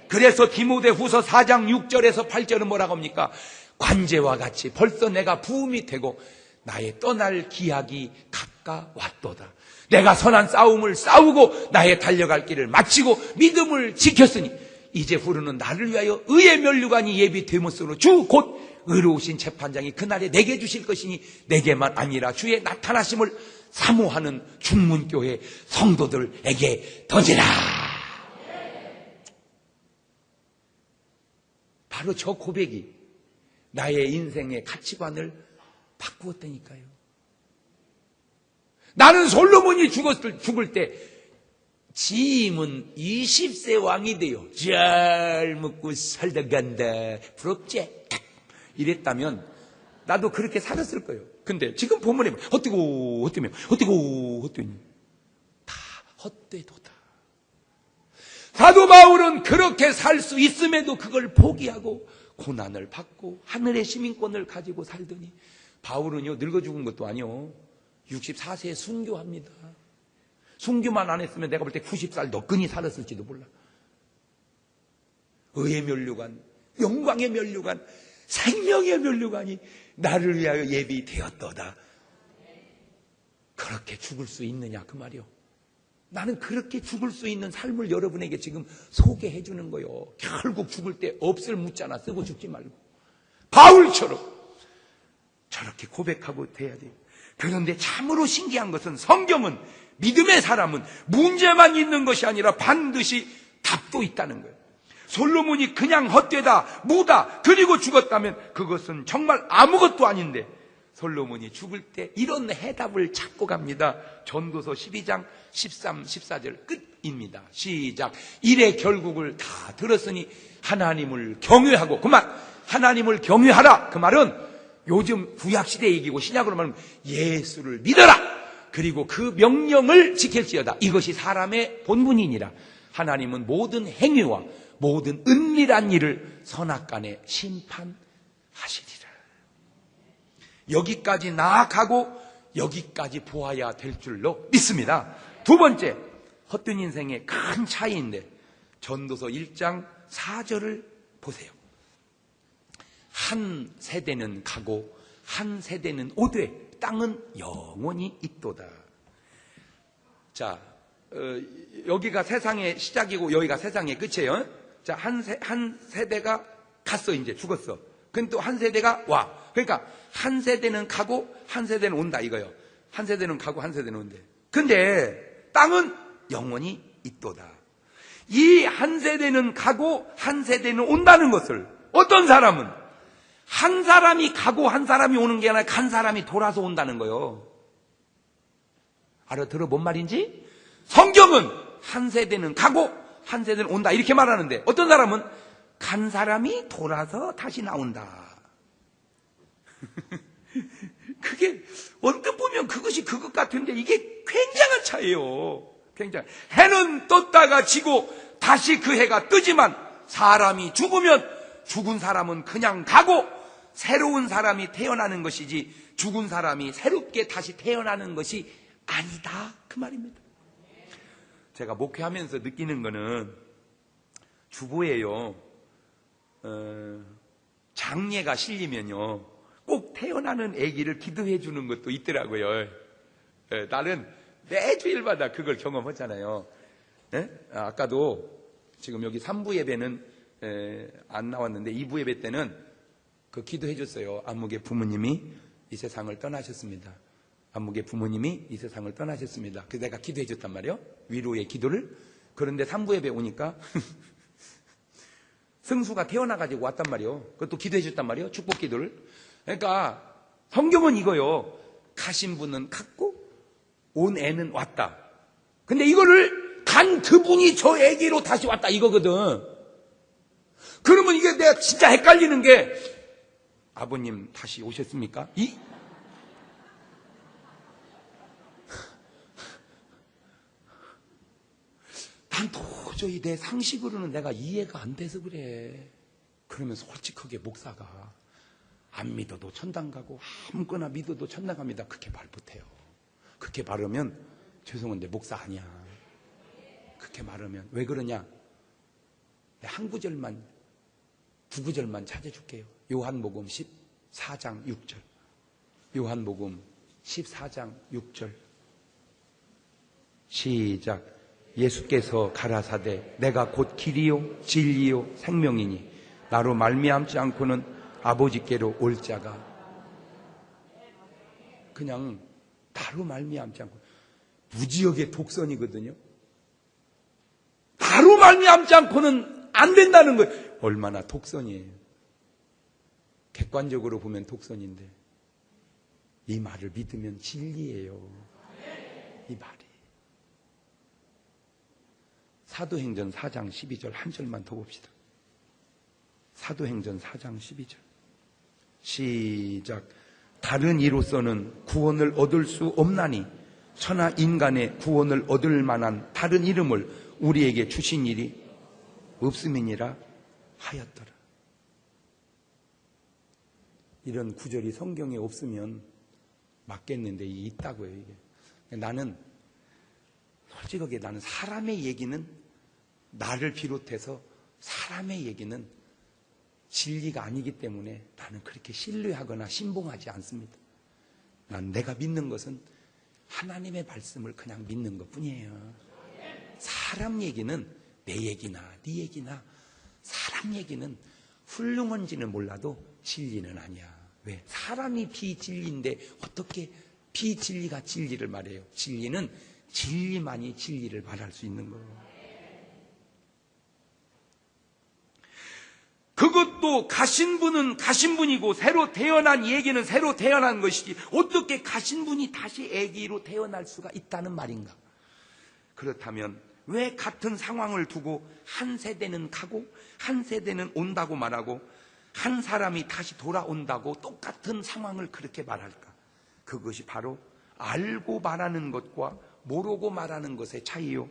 그래서 디모데후서 4장 6절에서 8절은 뭐라고 합니까? 관제와 같이 벌써 내가 부음이 되고 나의 떠날 기약이 가까웠도다. 내가 선한 싸움을 싸우고 나의 달려갈 길을 마치고 믿음을 지켰으니 이제 후로는 나를 위하여 의의 면류관이 예비됨으로 주 곧 의로우신 재판장이 그날에 내게 주실 것이니 내게만 아니라 주의 나타나심을 사모하는 중문교회 성도들에게 던지라. 바로 저 고백이 나의 인생의 가치관을 바꾸었다니까요. 나는 솔로몬이 죽을 때 짐은 20세 왕이 되어 잘 먹고 살다 간다. 부럽지? 이랬다면 나도 그렇게 살았을 거예요. 근데 지금 본문에 헛되고 다 헛되도다. 사도 바울은 그렇게 살 수 있음에도 그걸 포기하고 고난을 받고 하늘의 시민권을 가지고 살더니 바울은요 늙어 죽은 것도 아니요 64세에 순교합니다. 순교만 안 했으면 내가 볼 때 90살 너끈히 살았을지도 몰라. 의의 면류관, 영광의 면류관, 생명의 면류관이 나를 위하여 예비되었도다. 그렇게 죽을 수 있느냐 그 말이요. 나는 그렇게 죽을 수 있는 삶을 여러분에게 지금 소개해 주는 거요. 결국 죽을 때 없을 묻잖아. 쓰고 죽지 말고 바울처럼 저렇게 고백하고 돼야 돼요. 그런데 참으로 신기한 것은 성경은 믿음의 사람은 문제만 있는 것이 아니라 반드시 답도 있다는 거예요. 솔로몬이 그냥 헛되다, 무다, 그리고 죽었다면 그것은 정말 아무것도 아닌데 솔로몬이 죽을 때 이런 해답을 찾고 갑니다. 전도서 12장 13, 14절 끝입니다. 시작. 일의 결국을 다 들었으니 하나님을 경외하고, 그만 하나님을 경외하라. 그 말은 요즘 구약시대 얘기고, 신약으로 말하면 예수를 믿어라. 그리고 그 명령을 지킬지어다. 이것이 사람의 본분이니라. 하나님은 모든 행위와 모든 은밀한 일을 선악간에 심판하시리라. 여기까지 나아가고 여기까지 보아야 될 줄로 믿습니다. 두 번째, 헛된 인생의 큰 차이인데 전도서 1장 4절을 보세요. 한 세대는 가고 한 세대는 오되 땅은 영원히 있도다. 자, 여기가 세상의 시작이고 여기가 세상의 끝이에요. 자, 한 세대가 갔어. 이제 죽었어. 근데 또 한 세대가 와. 그러니까 한 세대는 가고 한 세대는 온다 이거요. 한 세대는 가고 한 세대는 온대. 근데 땅은 영원히 있도다. 이 한 세대는 가고 한 세대는 온다는 것을 어떤 사람은 한 사람이 가고 한 사람이 오는 게 아니라 간 사람이 돌아서 온다는 거예요. 알아들어 뭔 말인지? 성경은 한 세대는 가고 한 세대는 온다 이렇게 말하는데 어떤 사람은 간 사람이 돌아서 다시 나온다. 그게 언뜻 보면 그것이 그것 같은데 이게 굉장한 차이예요. 굉장히. 해는 떴다가 지고 다시 그 해가 뜨지만 사람이 죽으면 죽은 사람은 그냥 가고 새로운 사람이 태어나는 것이지 죽은 사람이 새롭게 다시 태어나는 것이 아니다 그 말입니다. 제가 목회하면서 느끼는 거는 주보에요 장례가 실리면요 꼭 태어나는 아기를 기도해 주는 것도 있더라고요. 나는 매주일마다 그걸 경험하잖아요. 아까도 지금 여기 3부 예배는 안 나왔는데 2부 예배 때는 그 기도해 줬어요. 안목의 부모님이 이 세상을 떠나셨습니다. 안목의 부모님이 이 세상을 떠나셨습니다. 그래서 내가 기도해 줬단 말이에요. 위로의 기도를. 그런데 3부 예배 오니까 승수가 태어나가지고 왔단 말이에요. 그것도 기도해 줬단 말이에요. 축복 기도를. 그러니까 성경은 이거요. 가신 분은 갔고 온 애는 왔다. 근데 이거를 간 그분이 저 애기로 다시 왔다 이거거든. 그러면 이게 내가 진짜 헷갈리는 게 아버님 다시 오셨습니까? 난 도저히 내 상식으로는 내가 이해가 안 돼서 그래. 그러면 솔직하게 목사가 안 믿어도 천당 가고 아무거나 믿어도 천당 갑니다. 그렇게 말 못해요. 그렇게 말하면 죄송한데 목사 아니야. 그렇게 말하면 왜 그러냐? 한 구절만 두 구절만 찾아줄게요. 요한복음 14장 6절. 요한복음 14장 6절. 시작. 예수께서 가라사대 내가 곧 길이요 진리요 생명이니 나로 말미암지 않고는 아버지께로 올 자가 그냥 나로 말미암지 않고 무지역의 독선이거든요. 나로 말미암지 않고는 안 된다는 거예요. 얼마나 독선이에요. 객관적으로 보면 독선인데 이 말을 믿으면 진리예요. 이 말이. 사도행전 4장 12절 한 절만 더 봅시다. 사도행전 4장 12절. 시작. 다른 이로서는 구원을 얻을 수 없나니 천하 인간의 구원을 얻을 만한 다른 이름을 우리에게 주신 일이 없음이니라 하였더라. 이런 구절이 성경에 없으면 맞겠는데 있다고요. 이게. 나는 솔직하게 나는 사람의 얘기는 나를 비롯해서 사람의 얘기는 진리가 아니기 때문에 나는 그렇게 신뢰하거나 신봉하지 않습니다. 난 내가 믿는 것은 하나님의 말씀을 그냥 믿는 것뿐이에요. 사람 얘기는 내 얘기나 네 얘기나 사람 얘기는 훌륭한지는 몰라도 진리는 아니야. 왜? 사람이 비진리인데 어떻게 비진리가 진리를 말해요? 진리는 진리만이 진리를 말할 수 있는 거예요. 그것도 가신 분은 가신 분이고 새로 태어난 얘기는 새로 태어난 것이지 어떻게 가신 분이 다시 아기로 태어날 수가 있다는 말인가? 그렇다면 왜 같은 상황을 두고 한 세대는 가고 한 세대는 온다고 말하고 한 사람이 다시 돌아온다고 똑같은 상황을 그렇게 말할까? 그것이 바로 알고 말하는 것과 모르고 말하는 것의 차이요.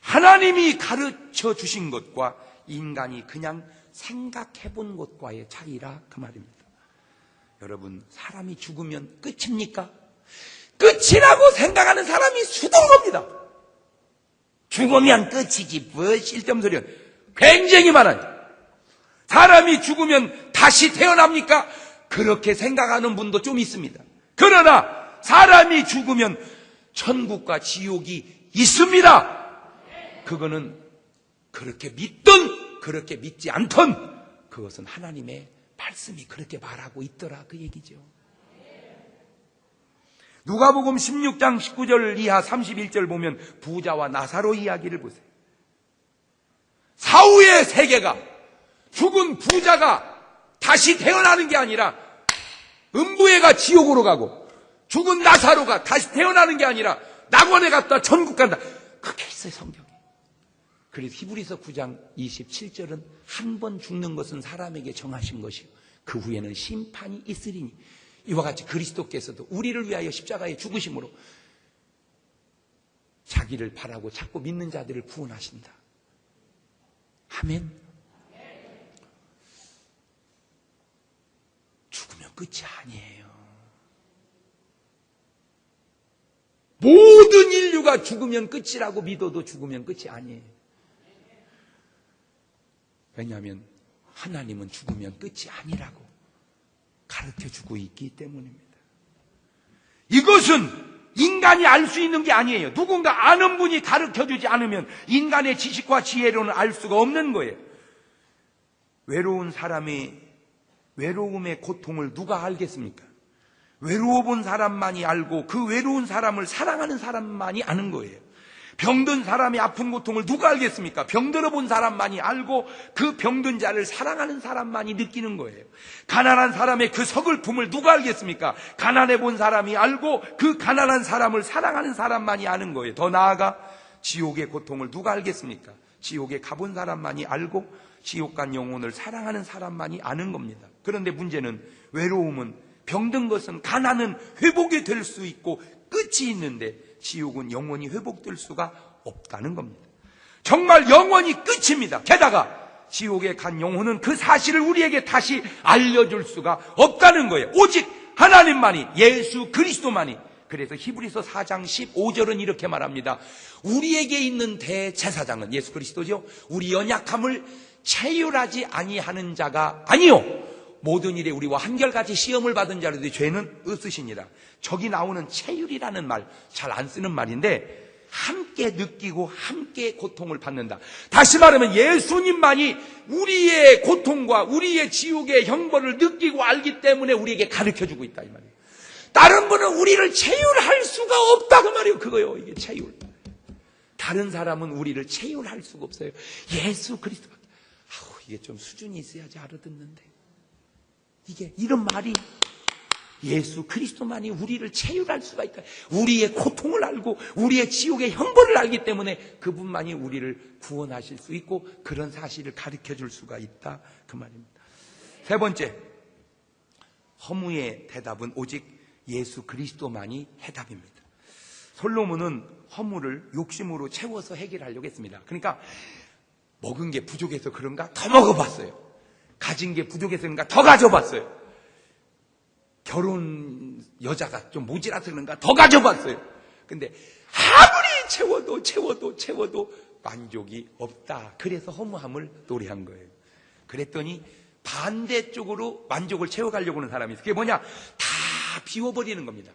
하나님이 가르쳐 주신 것과 인간이 그냥 생각해 본 것과의 차이라 그 말입니다. 여러분, 사람이 죽으면 끝입니까? 끝이라고 생각하는 사람이 수두룩합니다. 죽으면 끝이지 뭐 실점소리야. 굉장히 많아요. 사람이 죽으면 다시 태어납니까? 그렇게 생각하는 분도 좀 있습니다. 그러나 사람이 죽으면 천국과 지옥이 있습니다. 그거는 그렇게 믿든 그렇게 믿지 않든 그것은 하나님의 말씀이 그렇게 말하고 있더라 그 얘기죠. 누가복음 16장 19절 이하 31절 보면 부자와 나사로 이야기를 보세요. 사후의 세계가 죽은 부자가 다시 태어나는 게 아니라 음부에가 지옥으로 가고 죽은 나사로가 다시 태어나는 게 아니라 낙원에 갔다 천국 간다. 그게 있어요 성경에. 그래서 히브리서 9장 27절은 한 번 죽는 것은 사람에게 정하신 것이요 그 후에는 심판이 있으리니 이와 같이 그리스도께서도 우리를 위하여 십자가에 죽으심으로 자기를 바라고 찾고 믿는 자들을 구원하신다. 아멘. 죽으면 끝이 아니에요. 모든 인류가 죽으면 끝이라고 믿어도 죽으면 끝이 아니에요. 왜냐하면 하나님은 죽으면 끝이 아니라고 가르쳐주고 있기 때문입니다. 이것은 인간이 알 수 있는 게 아니에요. 누군가 아는 분이 가르쳐주지 않으면 인간의 지식과 지혜로는 알 수가 없는 거예요. 외로운 사람이 외로움의 고통을 누가 알겠습니까? 외로워 본 사람만이 알고 그 외로운 사람을 사랑하는 사람만이 아는 거예요. 병든 사람의 아픈 고통을 누가 알겠습니까? 병들어 본 사람만이 알고 그 병든 자를 사랑하는 사람만이 느끼는 거예요. 가난한 사람의 그 서글픔을 누가 알겠습니까? 가난해 본 사람이 알고 그 가난한 사람을 사랑하는 사람만이 아는 거예요. 더 나아가 지옥의 고통을 누가 알겠습니까? 지옥에 가본 사람만이 알고 지옥 간 영혼을 사랑하는 사람만이 아는 겁니다. 그런데 문제는 외로움은 병든 것은 가난은 회복이 될 수 있고 끝이 있는데 지옥은 영원히 회복될 수가 없다는 겁니다. 정말 영원히 끝입니다. 게다가 지옥에 간 영혼은 그 사실을 우리에게 다시 알려줄 수가 없다는 거예요. 오직 하나님만이, 예수 그리스도만이. 그래서 히브리서 4장 15절은 이렇게 말합니다. 우리에게 있는 대제사장은 예수 그리스도죠. 우리 연약함을 체휼하지 아니하는 자가 아니요 모든 일에 우리와 한결같이 시험을 받은 자로도 죄는 없으시니라. 저기 나오는 체휼이라는 말 잘 안 쓰는 말인데 함께 느끼고 함께 고통을 받는다. 다시 말하면 예수님만이 우리의 고통과 우리의 지옥의 형벌을 느끼고 알기 때문에 우리에게 가르쳐주고 있다 이 말이에요. 다른 분은 우리를 체휼할 수가 없다 그 말이에요. 그거요. 이게 체휼. 다른 사람은 우리를 체휼할 수가 없어요. 예수 그리스도밖에. 이게 좀 수준이 있어야지 알아듣는데. 이게 이런 말이 예수 그리스도만이 우리를 체휼할 수가 있다. 우리의 고통을 알고 우리의 지옥의 형벌을 알기 때문에 그분만이 우리를 구원하실 수 있고 그런 사실을 가르쳐줄 수가 있다 그 말입니다. 세 번째, 허무의 대답은 오직 예수 그리스도만이 해답입니다. 솔로몬은 허무를 욕심으로 채워서 해결하려고 했습니다. 그러니까 먹은 게 부족해서 그런가 더 먹어봤어요. 가진 게 부족해서 그런가 더 가져봤어요. 결혼 여자가 좀 모자라서 그런가 더 가져봤어요. 근데 아무리 채워도 만족이 없다. 그래서 허무함을 노래한 거예요. 그랬더니 반대쪽으로 만족을 채워가려고 하는 사람이 있어요. 그게 뭐냐? 다 비워버리는 겁니다.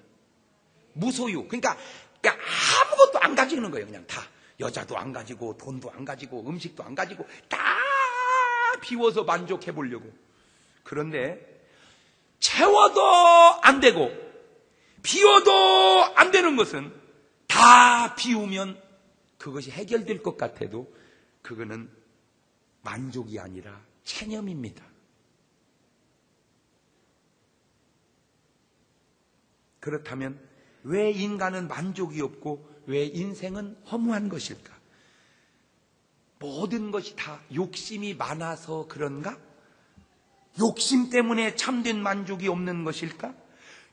무소유. 그러니까 아무것도 안 가지는 거예요. 그냥 다. 여자도 안 가지고 돈도 안 가지고 음식도 안 가지고 다 비워서 만족해 보려고. 그런데 채워도 안 되고 비워도 안 되는 것은 다 비우면 그것이 해결될 것 같아도 그거는 만족이 아니라 체념입니다. 그렇다면 왜 인간은 만족이 없고 왜 인생은 허무한 것일까? 모든 것이 다 욕심이 많아서 그런가? 욕심 때문에 참된 만족이 없는 것일까?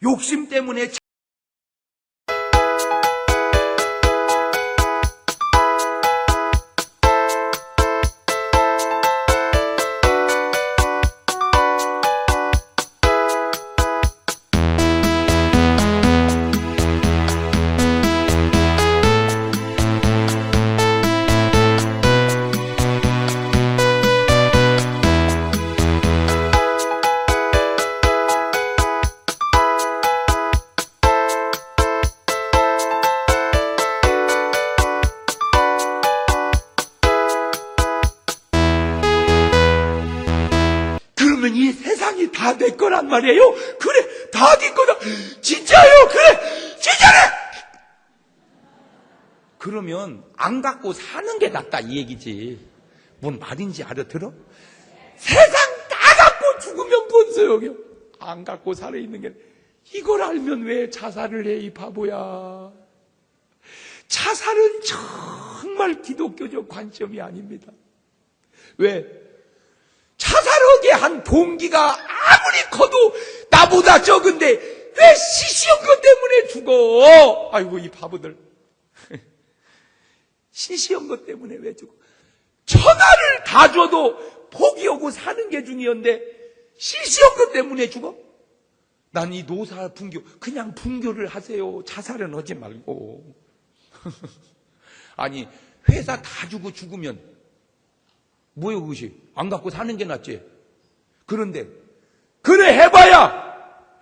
욕심 때문에 이 세상이 다 내 거란 말이에요? 그래, 다 네 거다. 진짜요? 그래, 진짜래! 그러면 안 갖고 사는 게 낫다 이 얘기지. 뭔 말인지 알아들어? 세상 다 갖고 죽으면 뭔 소용이야? 안 갖고 살아있는 게. 이걸 알면 왜 자살을 해, 이 바보야. 자살은 정말 기독교적 관점이 아닙니다. 왜? 자살하게 한 동기가 아무리 커도 나보다 적은데 왜 시시한 것 때문에 죽어? 아이고, 이 바보들. 시시한 것 때문에 왜 죽어? 천하를 다 줘도 포기하고 사는 게 중요한데 시시한 것 때문에 죽어? 난 이 노사 분교, 그냥 분교를 하세요. 자살은 하지 말고. 아니, 회사 다 주고 죽으면 뭐요, 그것이? 안 갖고 사는 게 낫지. 그런데, 그래 해봐야!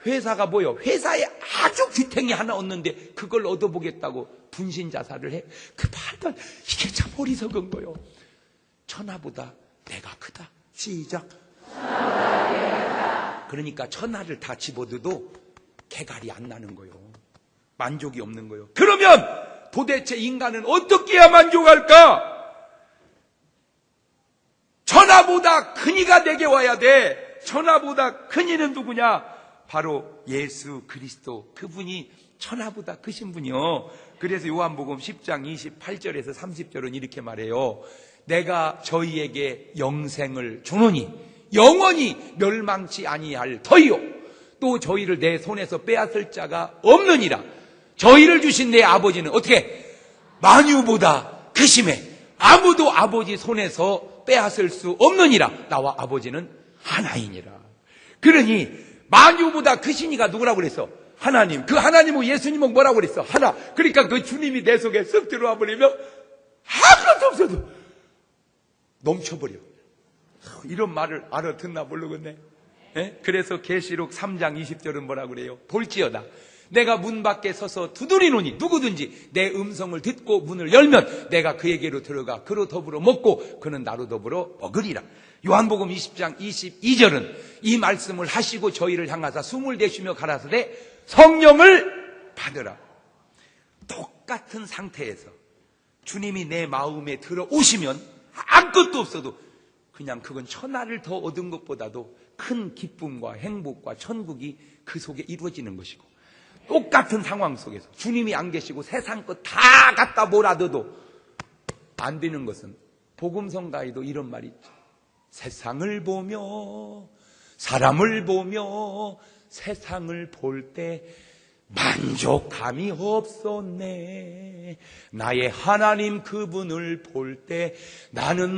회사가 뭐요? 회사에 아주 귀탱이 하나 얻는데, 그걸 얻어보겠다고 분신 자살을 해. 그 말도 이게 참 어리석은 거요. 천하보다 내가 크다. 시작. 천하보다 내가 크다. 그러니까 천하를 다 집어들도 개갈이 안 나는 거요. 만족이 없는 거요. 그러면 도대체 인간은 어떻게 해야 만족할까? 천하보다 큰 이가 내게 와야 돼. 천하보다 큰 이는 누구냐? 바로 예수 그리스도. 그분이 천하보다 크신 분이요. 그래서 요한복음 10장 28절에서 30절은 이렇게 말해요. 내가 저희에게 영생을 주노니 영원히 멸망치 아니할 터이요. 또 저희를 내 손에서 빼앗을 자가 없느니라. 저희를 주신 내 아버지는 어떻게? 만유보다 크심에 아무도 아버지 손에서 빼앗을 수 없느니라. 나와 아버지는 하나이니라. 그러니 만유보다 크시니가 누구라고 그랬어? 하나님. 그 하나님은 예수님은 뭐라고 그랬어? 하나. 그러니까 그 주님이 내 속에 쓱 들어와 버리면 아무것도 없어도 넘쳐버려. 이런 말을 알아듣나 모르겠네. 그래서 계시록 3장 20절은 뭐라고 그래요? 볼지어다. 내가 문 밖에 서서 두드리노니 누구든지 내 음성을 듣고 문을 열면 내가 그에게로 들어가 그로 더불어 먹고 그는 나로 더불어 먹으리라. 요한복음 20장 22절은 이 말씀을 하시고 저희를 향하사 숨을 내쉬며 가라사대 성령을 받으라. 똑같은 상태에서 주님이 내 마음에 들어오시면 아무것도 없어도 그냥 그건 천하를 더 얻은 것보다도 큰 기쁨과 행복과 천국이 그 속에 이루어지는 것이고, 똑같은 상황 속에서 주님이 안 계시고 세상 것 다 갖다 몰아둬도 안 되는 것은 복음성가에도 이런 말이 있죠. 세상을 보며 사람을 보며 세상을 볼 때 만족함이 없었네. 나의 하나님 그분을 볼 때 나는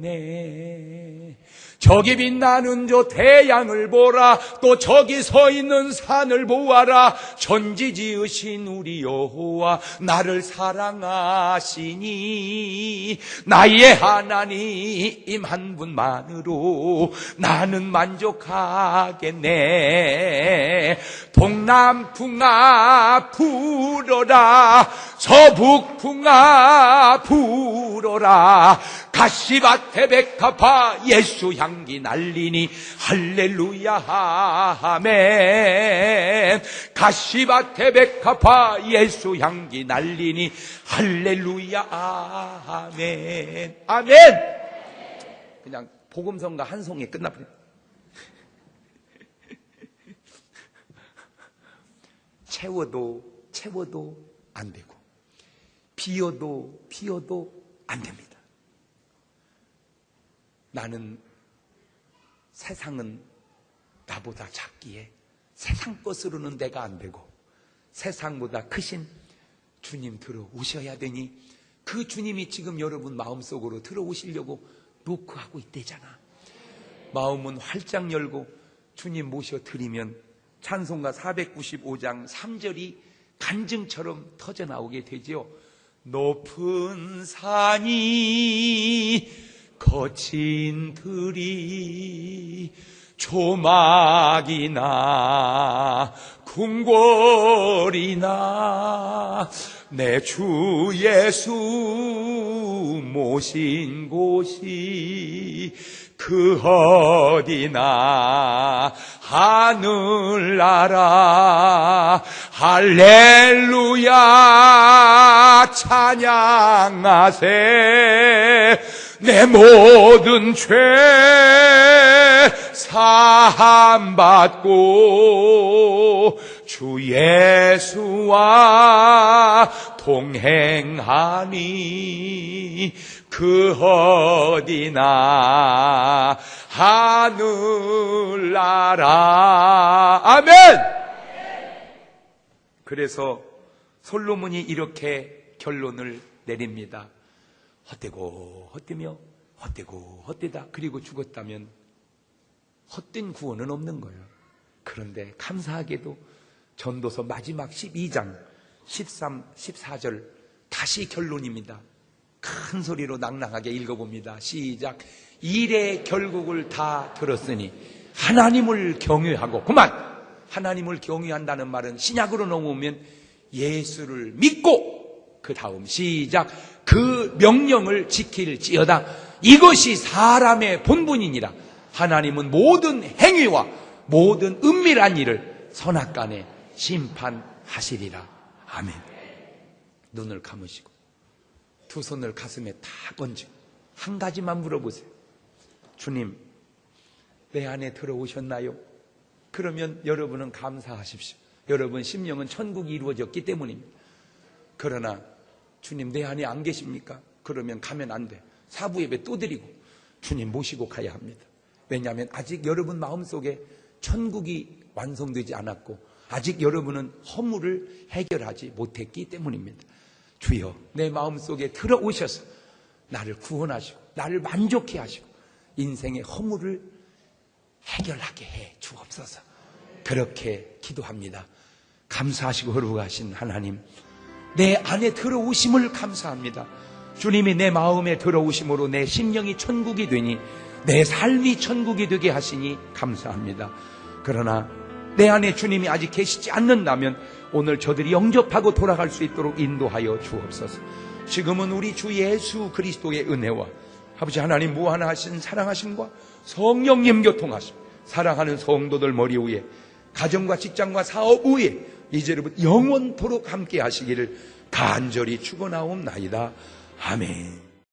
만족하겠네. 저기 빛나는 저 태양을 보라. 또 저기 서 있는 산을 보아라. 천지 지으신 우리 여호와 나를 사랑하시니 나의 하나님 한 분만으로 나는 만족하겠네. 동남풍아 불어라. 서북풍아 불어라. 가시밭에 백합화 예수 향기 날리니 할렐루야 아멘. 가시밭에 백합화 예수 향기 날리니 할렐루야 아멘. 아멘. 그냥 복음성가 한 송에 끝나버립니다. 채워도 안 되고 비워도 안 됩니다. 나는 세상은 나보다 작기에 세상 것으로는 내가 안 되고 세상보다 크신 주님 들어오셔야 되니 그 주님이 지금 여러분 마음속으로 들어오시려고 노크하고 있대잖아. 마음은 활짝 열고 주님 모셔드리면 찬송가 495장 3절이 간증처럼 터져나오게 되지요. 높은 산이 거친 들이 조막이나 궁궐이나 내 주 예수 모신 곳이 그 어디나 하늘나라 할렐루야 찬양하세 내 모든 죄 사함받고 주 예수와 동행하니 그 어디나 하늘나라. 아멘. 그래서 솔로몬이 이렇게 결론을 내립니다. 헛되고 헛되며 헛되고 헛되다. 그리고 죽었다면 헛된 구원은 없는 거예요. 그런데 감사하게도 전도서 마지막 12장 13, 14절 다시 결론입니다. 큰 소리로 낭낭하게 읽어봅니다. 시작. 일의 결국을 다 들었으니 하나님을 경외하고 그만. 하나님을 경외한다는 말은 신약으로 넘어오면 예수를 믿고 그 다음 시작. 그 명령을 지킬지어다. 이것이 사람의 본분이니라. 하나님은 모든 행위와 모든 은밀한 일을 선악간에 심판하시리라. 아멘. 눈을 감으시고 두 손을 가슴에 다 얹고 한 가지만 물어보세요. 주님, 내 안에 들어오셨나요? 그러면 여러분은 감사하십시오. 여러분 심령은 천국이 이루어졌기 때문입니다. 그러나 주님 내 안에 안 계십니까? 그러면 가면 안 돼. 사부 예배 또 드리고 주님 모시고 가야 합니다. 왜냐하면 아직 여러분 마음속에 천국이 완성되지 않았고 아직 여러분은 허물을 해결하지 못했기 때문입니다. 주여, 내 마음속에 들어오셔서 나를 구원하시고 나를 만족해 하시고 인생의 허물을 해결하게 해 주옵소서. 그렇게 기도합니다. 감사하시고 거룩하신 하나님, 내 안에 들어오심을 감사합니다. 주님이 내 마음에 들어오심으로 내 심령이 천국이 되니 내 삶이 천국이 되게 하시니 감사합니다. 그러나 내 안에 주님이 아직 계시지 않는다면 오늘 저들이 영접하고 돌아갈 수 있도록 인도하여 주옵소서. 지금은 우리 주 예수 그리스도의 은혜와 아버지 하나님 무한하신 사랑하심과 성령님 교통하심, 사랑하는 성도들 머리 위에 가정과 직장과 사업 위에 이제부터 영원토록 함께 하시기를 간절히 축원하옵나이다. 아멘.